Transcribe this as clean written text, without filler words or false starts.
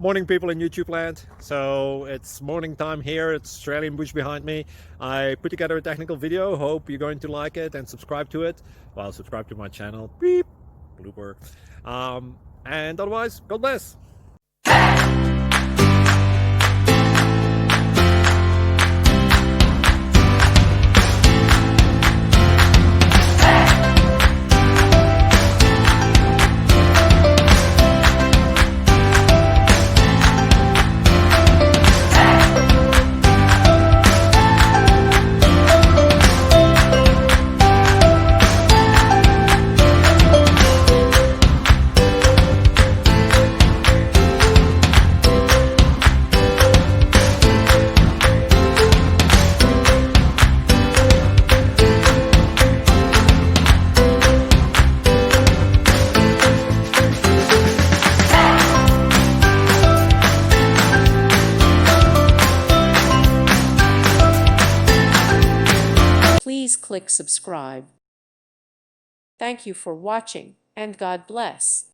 Morning, people in YouTube land. So it's morning time here. It's Australian bush behind me. I put together a technical video. Hope you're going to like it and subscribe to it. Well, subscribe to my channel. Beep. Blooper. And otherwise, God bless. Please click subscribe. Thank you for watching, and God bless.